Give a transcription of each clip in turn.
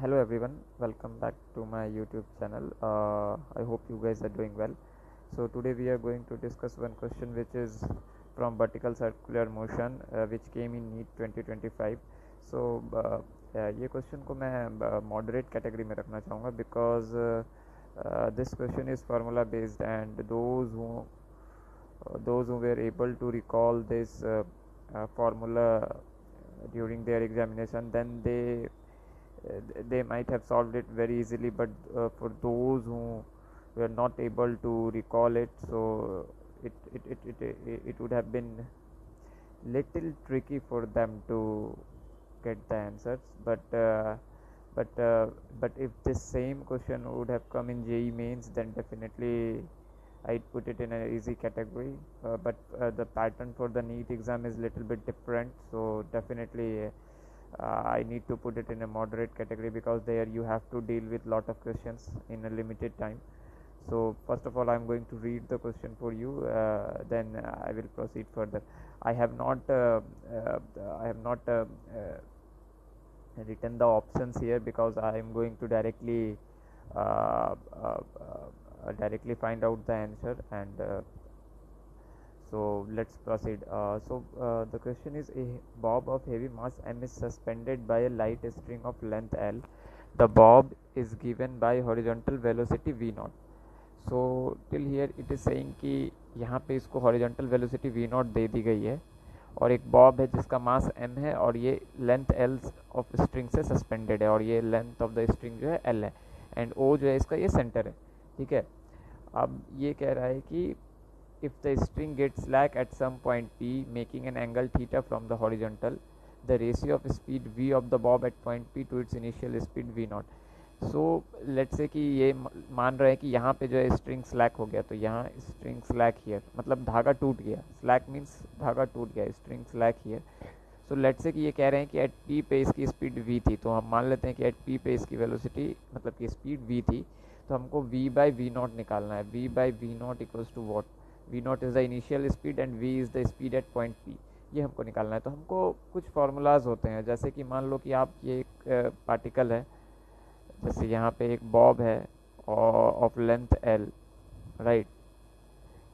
Hello everyone, welcome back to my YouTube channel. I hope you guys are doing well. So today we are going to discuss one question which is from vertical circular motion which came in NEET 2025. So ये question को मैं moderate category में रखना चाहूँगा because this question is formula based and those who were able to recall this formula during their examination, then they might have solved it very easily, but for those who were not able to recall it, so it would have been little tricky for them to get the answers. But if this same question would have come in JEE mains, then definitely I'd put it in an easy category. But the pattern for the NEET exam is little bit different, so definitely I need to put it in a moderate category because there you have to deal with lot of questions in a limited time. So first of all, I'm going to read the question for you, then I will proceed further. I have not written the options here because I am going to uh, directly find out the answer, and so let's proceed. The question is: a bob of heavy mass m is suspended by a light string of length l. The bob is given by horizontal velocity v naught. So till here it is saying कि यहाँ पे इसको horizontal velocity v naught दे दी गई है और एक Bob है जिसका मास m है और ये लेंथ l ऑफ स्ट्रिंग से सस्पेंडेड है और ये लेंथ ऑफ द स्ट्रिंग जो है l है एंड o जो है इसका ये सेंटर है. ठीक है, अब ये कह रहा है कि if the string gets slack at some point p making an angle theta from the horizontal, the ratio of speed v of the bob at point p to its initial speed v naught. So let's say कि ये मान रहे हैं कि यहाँ पे जो है स्ट्रिंग स्लैक हो गया, तो यहाँ स्ट्रिंग स्लैक हियर मतलब धागा टूट गया. स्लैक मीन्स धागा टूट गया, string slack here. So let's say कि ये कह रहे हैं कि एट पी पे इसकी स्पीड v थी, तो हम मान लेते हैं कि एट पी पे इसकी वेलोसिटी मतलब कि स्पीड v थी, तो हमको v बाई वी नॉट निकालना है. v by v not equals to what? v not is the initial speed and v is the speed at point p. ये हमको निकालना है. तो हमको कुछ फार्मूलाज होते हैं, जैसे कि मान लो कि आप ये एक पार्टिकल है, जैसे यहाँ पे एक बॉब है of length l, right,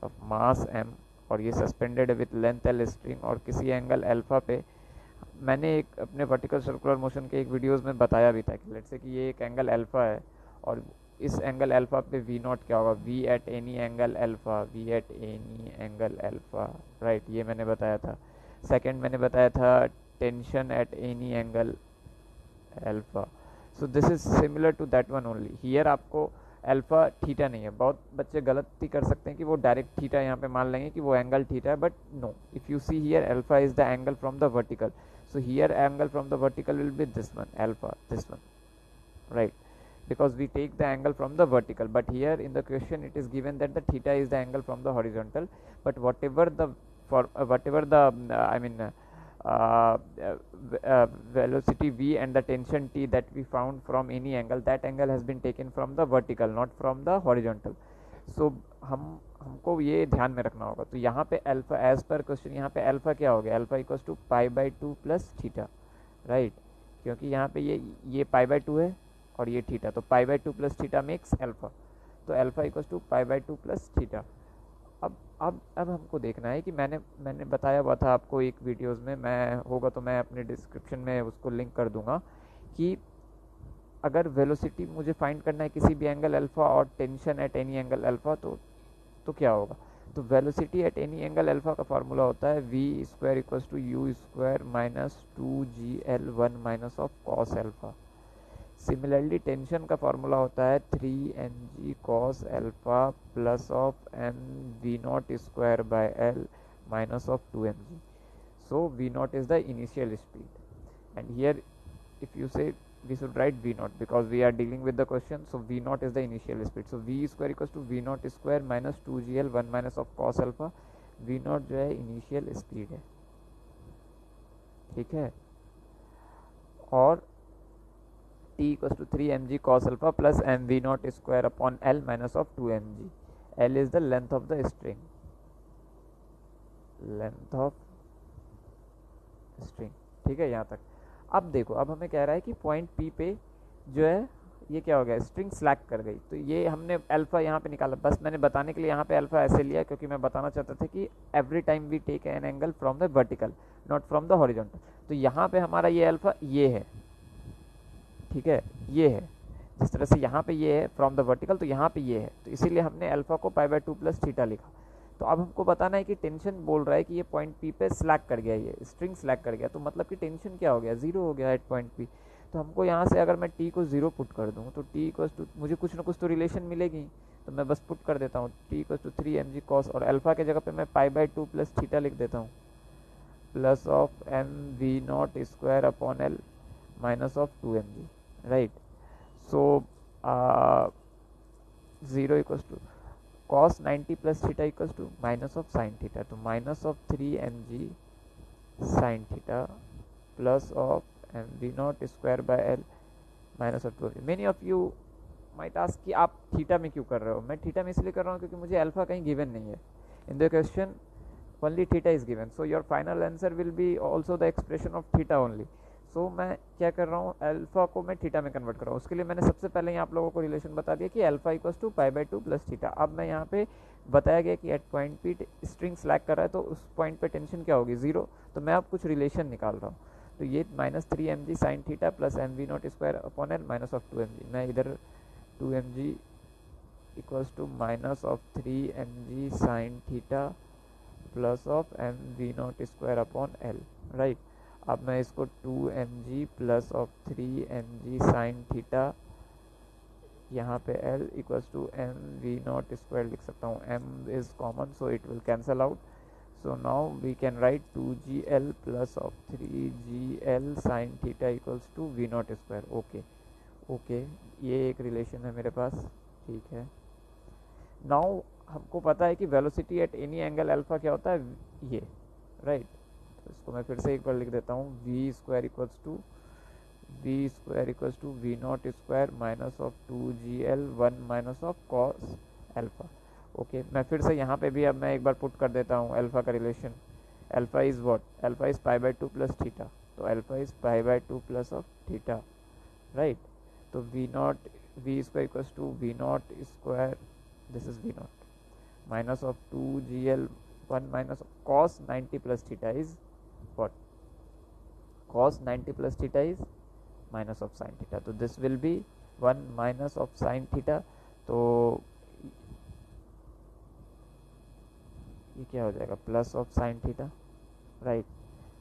of mass m, और ये सस्पेंडेड है विथ लेंथ l स्ट्रिंग और किसी एंगल अल्फा पे. मैंने एक अपने वर्टिकल सर्कुलर मोशन के एक वीडियोस में बताया भी था कि लेट्स से कि ये एक एंगल अल्फा है और इस एंगल अल्फा पे वी नॉट क्या होगा? V at any angle alpha, v at any angle alpha, right, ये मैंने बताया था. सेकंड मैंने बताया था tension at any angle alpha. So this is similar to that one only. Here आपको अल्फा थीटा नहीं है. बहुत बच्चे गलती कर सकते हैं कि वो डायरेक्ट थीटा यहाँ पे मान लेंगे कि वो एंगल थीटा है, but no, if you see here alpha is the angle from the vertical. So here angle from the vertical will be this one, alpha, this one, right, because we take the angle from the vertical. But here in the question it is given that the theta is the angle from the horizontal, but whatever the uh, velocity v and the tension t that we found from any angle, that angle has been taken from the vertical, not from the horizontal. So हमको ये ध्यान में रखना होगा. तो यहाँ पे alpha, as per question, यहाँ पे अल्फा क्या हो गया? Alpha equals to pi by two plus theta, right, क्योंकि यहाँ पे ये पाई बाई टू है और ये थीटा, तो pi by two plus theta makes alpha. तो alpha equals to pi by two plus theta. अब हमको देखना है कि मैंने बताया हुआ था आपको एक वीडियोस में, मैं होगा तो मैं अपने डिस्क्रिप्शन में उसको लिंक कर दूंगा, कि अगर वेलोसिटी मुझे फाइंड करना है किसी भी एंगल अल्फा और tension at any angle alpha, तो क्या होगा? तो velocity at any angle alpha का फार्मूला होता है v square equals to u square minus two G L one minus of cos alpha. Similarly tension का फार्मूला होता है three n g cos alpha plus of M we not square by L minus of two m g. So v not is the initial speed, and here if you say we should write v naught because we are dealing with the question. So v naught is the initial speed, so v square equals to v naught square minus 2gl 1 minus of cos alpha. v naught जो है initial speed है, ठीक है, और t equals to 3 mg cos alpha plus m v naught square upon l minus of 2 mg. l is the length of the string, length of string, ठीक है यहाँ तक. अब देखो, अब हमें कह रहा है कि पॉइंट पी पे जो है ये क्या हो गया, स्ट्रिंग स्लैक कर गई। तो ये हमने अल्फा यहाँ पे निकाला, बस मैंने बताने के लिए यहाँ पे अल्फा ऐसे लिया क्योंकि मैं बताना चाहता था कि every time we take an angle from the vertical not from the horizontal. तो यहाँ पे हमारा ये अल्फा ये है, ठीक है, ये है। जिस तरह से यहाँ पे ये है फ्रॉम द वर्टिकल, तो यहाँ पे ये है, तो इसीलिए हमने अल्फा को पाई बाय 2 प्लस थीटा लिखा। तो अब हमको बताना है कि टेंशन बोल रहा है कि ये पॉइंट पी पे स्लैक कर गया, ये स्ट्रिंग स्लैक कर गया, तो मतलब कि टेंशन क्या हो गया, जीरो हो गया एट पॉइंट पी। तो हमको यहाँ से अगर मैं टी को जीरो पुट कर दूँ तो टी इक्वल्स टू, मुझे कुछ ना कुछ तो रिलेशन मिलेगी, तो मैं बस पुट कर देता हूँ T equals to 3 mg cos, और अल्फा के जगह पे मैं पाई बाय 2 प्लस थीटा लिख देता हूँ, plus of M we not square upon L minus of 2 mg, right. So 0 equals to cos 90 plus theta equals to minus of sine theta, तो minus of 3 mg sine theta plus of M we not square by L minus of 2 mg। Many of you might ask कि आप theta में क्यों कर रहे हो। मैं theta में इसलिए कर रहा हूँ क्योंकि मुझे अल्फा कहीं गिवन नहीं है in the question, only theta is given, so your final answer will be also the expression of theta only। so मैं क्या कर रहा हूँ, अल्फा को मैं थीटा में कन्वर्ट कर रहा हूँ। उसके लिए मैंने सबसे पहले ही आप लोगों को रिलेशन बता दिया कि alpha equals to pi by 2 plus theta. अब मैं यहाँ पे बताया गया कि at point P string slack कर रहा है, तो उस पॉइंट पे टेंशन क्या होगी, जीरो। तो मैं अब कुछ रिलेशन निकाल रहा हूँ, तो ये minus 3 mg sine theta plus m we not square upon L minus of 2 mg, मैं इधर 2 mg equals to minus of 3 mg sine theta plus of M we not square upon l, right. अब मैं इसको 2 mg plus of 3 mg sine theta, यहाँ पे l equals to m we not square लिख सकता हूँ, m is common so it will cancel out. So now we can write 2gl plus of 3gl sine theta equals to we not square. Okay okay, ये एक relation है मेरे पास, ठीक है। Now हमको पता है कि velocity at any angle alpha क्या होता है, ये, राइट। तो इसको मैं फिर से एक बार लिख देता हूँ, v square equals to we not square minus of 2gl 1 minus of cos alpha. Okay, मैं फिर से यहाँ पे भी अब मैं एक बार पुट कर देता हूँ अल्फा का relation. Alpha is what, alpha is pi by 2 plus theta, तो alpha is pi by 2 plus of theta, right. तो we not, V square equals to we not square, this is V not minus of 2gl 1 minus of cos 90 plus theta is what, cos 90 plus theta is minus of sin theta, तो this will be 1 minus of sin theta। तो ये क्या हो जाएगा, plus of sine theta, right.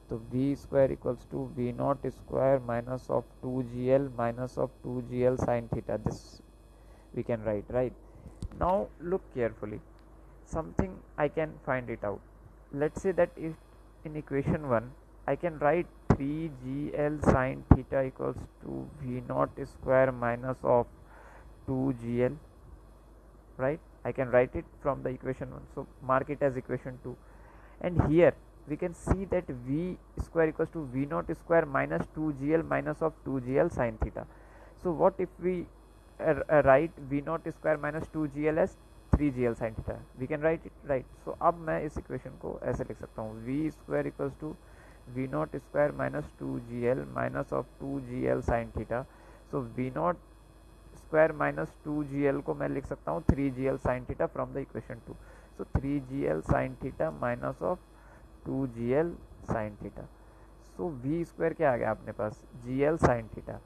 तो we square equals to we not square minus of 2gl minus of 2gl sine theta, this we can write, right। now look carefully, something I can find it out। let's say that if in equation 1 I can write 3gl sine theta equals to v naught square minus of 2gl, right। I can write it from the equation 1, so mark it as equation 2। and here we can see that v square equals to v naught square minus 2gl minus of 2gl sine theta। so what if we write v naught square minus 2gl as 3gl sin theta, we can write it, right। so अब मैं इस equation को ऐसे लिख सकता हूँ, v square equals to v naught square minus 2gl minus of 2gl sin theta। so v naught square minus 2gl को मैं लिख सकता हूँ 3gl sin theta from the equation 2। So 3gl sin theta minus of 2gl sin theta. So v square क्या आ गया अपने पास, gl sin theta.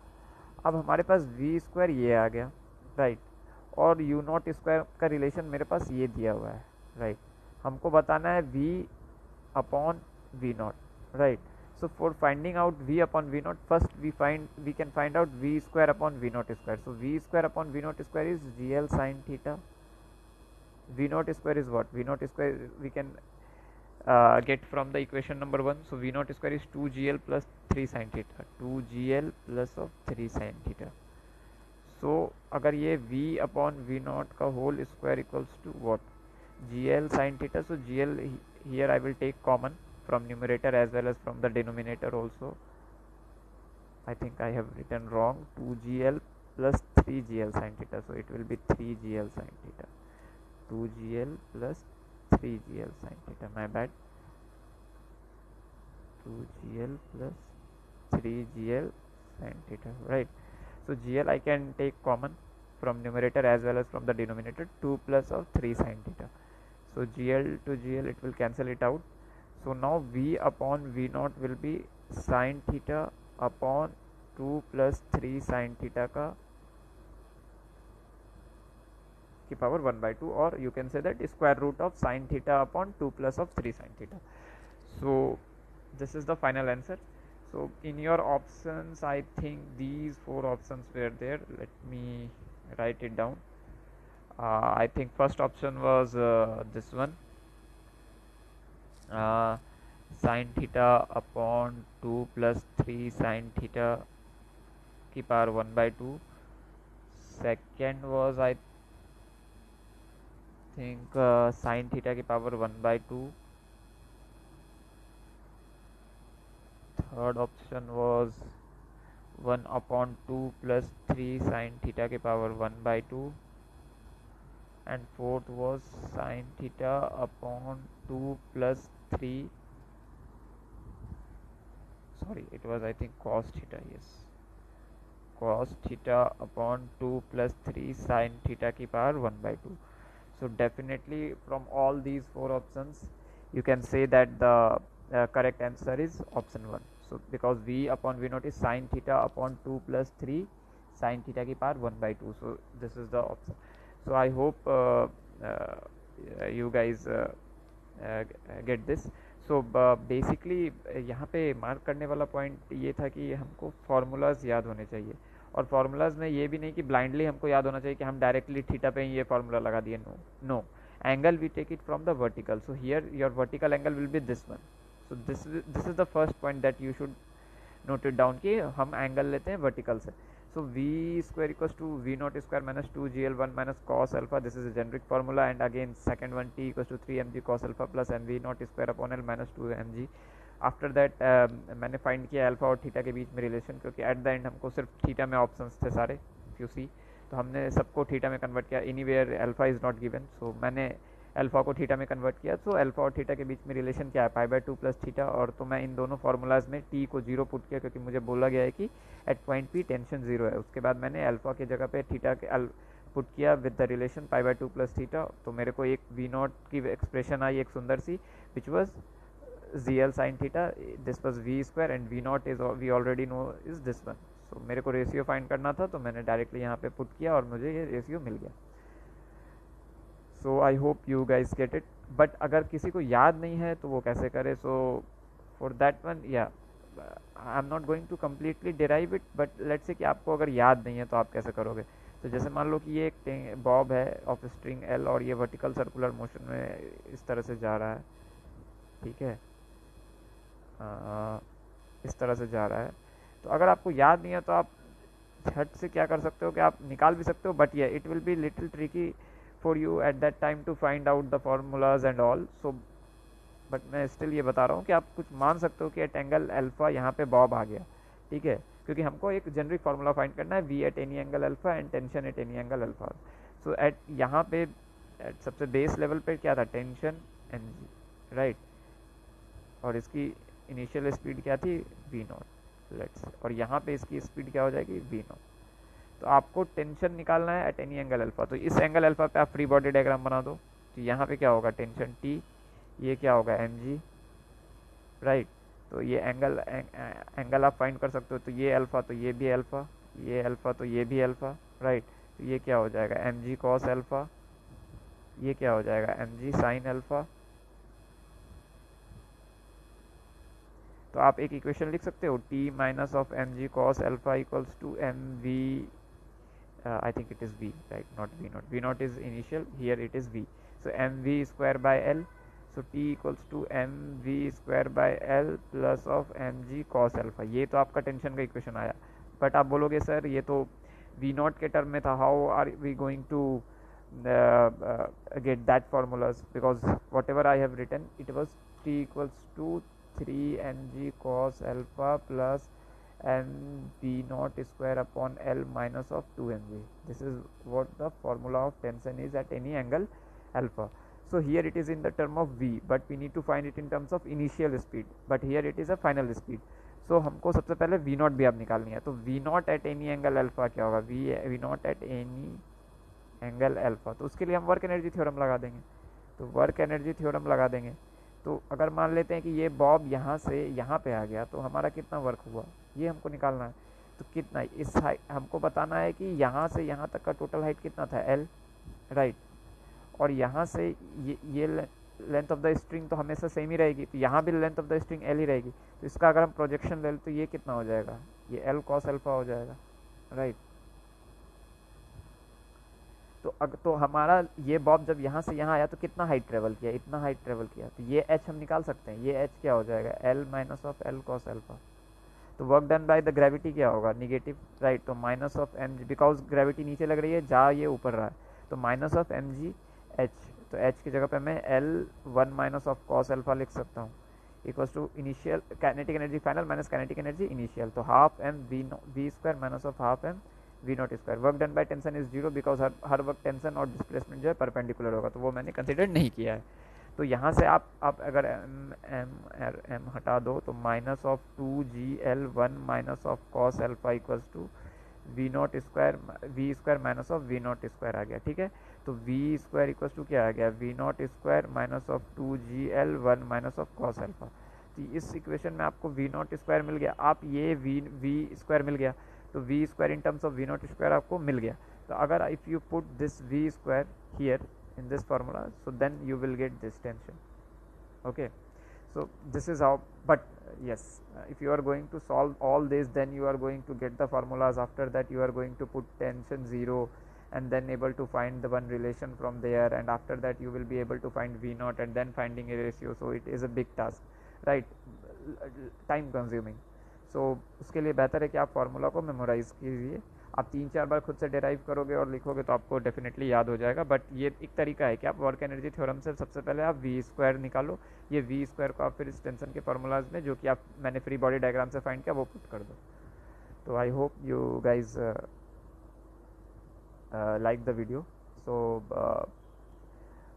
अब हमारे पास v स्क्वायर ये आ गया, राइट। और u नॉट स्क्वायर का रिलेशन मेरे पास ये दिया हुआ है, राइट। हमको बताना है v upon v not, right. so for finding out v upon v naught, first we can find out v square upon v naught square। so v square upon v naught square is gl sin theta, v naught square is what, v naught square we can get from the equation number 1। so v naught square is 2gl plus 3 sin theta, 2gl plus of 3 sin theta। so अगर ये v upon v naught का whole square equals to what, gl sin theta। so gl here I will take common from numerator as well as from the denominator also। I think I have written wrong, 2gl plus 3gl sin theta, so it will be 3gl sin theta, 2gl plus 3gl sin theta, my bad, 2gl plus 3gl sin theta, right। So GL I can take common from numerator as well as from the denominator, 2 plus of 3 sin theta. So GL to GL it will cancel it out. So now V upon V naught will be sin theta upon 2 plus 3 sin theta का की power 1 by 2, or you can say that square root of sin theta upon 2 plus of 3 sin theta. So this is the final answer. So in your options I think these 4 options were there. Let me write it down. I think first option was this one, sin theta upon 2 plus 3 sin theta की power 1 by 2. Second was I think sin theta की power 1 by 2. Third option was 1 upon 2 plus 3 sin theta की power 1 by 2. And fourth was sin theta upon 2 plus 3, sorry, it was I think cos theta, yes, cos theta upon 2 plus 3 sin theta की power 1 by 2. So definitely from all these 4 options you can say that the correct answer is option 1. So because V upon V naught is sin theta upon 2 plus 3 sin theta की power 1 by 2. So this is the option. So I hope you guys get this. So basically यहाँ पे mark करने वाला point ये था कि हमको formulas याद होने चाहिए, और फार्मूलाज में ये भी नहीं कि ब्लाइंडली हमको याद होना चाहिए कि हम डायरेक्टली थीटा पे ही ये फार्मूला लगा दिए. No, angle we take it from the vertical. So here your vertical angle will be this one. So this is the first point that you should note it down कि हम angle लेते हैं vertical से. So V square equals to V naught square minus 2 GL1 minus cos alpha. This is a generic formula. And again second one, T equals to 3 mg cos alpha plus mv naught square upon L minus 2 mg. After that मैंने find किया alpha और theta के बीच में relation, क्योंकि at the end हमको सिर्फ theta में options थे सारे क्यूसी, तो हमने सबको थीटा में कन्वर्ट किया. Anywhere alpha is not given, so मैंने अल्फा को थीटा में कन्वर्ट किया. सो अल्फा और थीटा के बीच में रिलेशन क्या है, पाई बाय 2 प्लस थीटा. और तो मैं इन दोनों फार्मूलाज में टी को 0 पुट किया, क्योंकि मुझे बोला गया है कि एट पॉइंट पी टेंशन 0 है. उसके बाद मैंने अल्फा की जगह पे थीटा के पुट किया with the relation pi by 2 plus theta. तो मेरे को एक वी नॉट की एक्सप्रेशन आई, एक सुंदर सी, which was ZL sin theta. This was V square and V naught is we already know is this one. So मेरे को रेशियो फाइंड करना था, तो मैंने डायरेक्टली यहाँ पे पुट किया और मुझे ये रेशियो मिल गया. So I hope you guys get it. But अगर किसी को याद नहीं है तो वो कैसे करे? सो फॉर दैट वन या I am not going to completely derive it, but let's say कि आपको अगर याद नहीं है तो आप कैसे करोगे. तो जैसे मान लो कि ये एक बॉब है ऑफ स्ट्रिंग L और ये वर्टिकल सर्कुलर मोशन में इस तरह से जा रहा है, ठीक है, इस तरह से जा रहा है. तो अगर आपको याद नहीं है तो आप झट से क्या कर सकते हो कि आप निकाल भी सकते हो, बट ये it will be little tricky for you at that time to find out the formulas and all. So but मैं स्टिल ये बता रहा हूँ कि आप कुछ मान सकते हो कि एट एंगल अल्फा यहाँ पे बॉब आ गया, ठीक है, क्योंकि हमको एक जेनरिक फार्मूला फाइंड करना है, v at any angle alpha and tension at any angle alpha. So at यहाँ पे एट सबसे बेस लेवल पे क्या था, टेंशन एन जी, राइट, और इसकी इनिशियल स्पीड क्या थी, वी नॉट, लेट्स, और यहाँ पे इसकी स्पीड क्या हो जाएगी, वी नॉट. तो आपको टेंशन निकालना है एट एनी एंगल अल्फा. तो इस एंगल अल्फा पे आप फ्री बॉडी डायग्राम बना दो. तो यहाँ पे क्या होगा, टेंशन टी, ये क्या होगा, एम जी, राइट. तो ये एंगल आप फाइंड कर सकते हो. तो ये अल्फा तो ये भी अल्फा, ये अल्फा तो ये भी अल्फा, राइट. तो ये क्या हो जाएगा, एम जी कॉस अल्फा, ये क्या हो जाएगा, एम जी साइन अल्फा. तो आप एक इक्वेशन लिख सकते हो, T minus of M g cos alpha equals to m v, I think it is V, right, not V naught. V naught is initial, here it is V. So mv square by L. So T equals to mv square by L plus of mg cos alpha. ये तो आपका tension का equation आया. But आप बोलोगे sir ये तो V naught के टर्म में था, how are we going to get that formulas, because whatever I have written it was T equals to 3 mg cos alpha plus and V naught square upon L minus of 2 mg. This is what the formula of tension is at any angle alpha. So here it is in the term of V, but we need to find it in terms of initial speed, but here it is a final speed. सो हमको सबसे पहले we not भी अब निकालनी है। तो we not at any angle alpha क्या होगा, v not at any angle alpha, तो उसके लिए हम वर्क एनर्जी थ्योरम लगा देंगे। तो वर्क एनर्जी थ्योरम लगा देंगे। तो अगर मान लेते हैं कि ये बॉब यहाँ से यहाँ पे आ गया, तो हमारा कितना वर्क हुआ ये हमको निकालना है। तो कितना, इस हाइट हमको बताना है कि यहाँ से यहाँ तक का टोटल हाइट कितना था, एल, राइट। और यहाँ से ये लेंथ ऑफ द स्ट्रिंग तो हमेशा सेम ही रहेगी, तो यहाँ भी length of the string L ही रहेगी। तो इसका अगर हम प्रोजेक्शन ले तो ये कितना हो जाएगा, ये एल कॉस अल्फा हो जाएगा, राइट। तो हमारा ये बॉब जब यहाँ से यहाँ आया तो कितना हाइट ट्रेवल किया, इतना हाइट ट्रेवल किया। तो ये एच हम निकाल सकते हैं, ये एच क्या हो जाएगा, L minus of L cos alpha. तो work done by the gravity क्या होगा, निगेटिव, राइट। तो minus of M G, because gravity नीचे लग रही है, जा ये ऊपर रहा है, तो minus of M G H. तो एच की जगह पे मैं L one minus of cos alpha लिख सकता हूँ, equals to initial kinetic energy final minus kinetic energy initial. तो half M V square minus of half M we not square. Work done by tension is zero, because हर वक्त tension और displacement जो है perpendicular होगा, तो वो मैंने कंसिडर नहीं किया है। तो यहाँ से आप अगर एम हटा दो तो minus of two G L one minus of cos alpha equals to we not square, V square minus of we not square आ गया, ठीक है। तो वी स्क्वायर इक्वल्स टू क्या आ गया, v not square minus of two G L one minus of cos alpha. तो इस इक्वेशन में आपको वी नॉट स्क्वायर मिल गया, आप ये वी स्क्वायर मिल गया, तो we square in terms of we not square आपको मिल गया। तो अगर if you put this v square here in this formula, so then you will get this tension, okay. So this is how, but yes, if you are going to solve all this, then you are going to get the formulas. After that you are going to put tension 0 and then able to find the one relation from there, and after that you will be able to find v naught and then finding a ratio. So it is a big task, right, time consuming. सो उसके लिए बेहतर है कि आप formula को memorise कीजिए। आप 3-4 बार खुद से डेराइव करोगे और लिखोगे तो आपको डेफिनेटली याद हो जाएगा। बट ये एक तरीका है कि आप वर्क एनर्जी थ्योरम से सबसे पहले आप वी स्क्वायर निकालो, ये वी स्क्वायर को आप फिर इस टेंशन के फार्मूलाज में जो कि आप मैंने फ्री बॉडी डायग्राम से फाइंड किया वो पुट कर दो। तो आई hope you guys like the video. So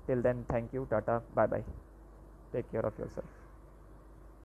till then, thank you, tata, bye bye, take care of yourself.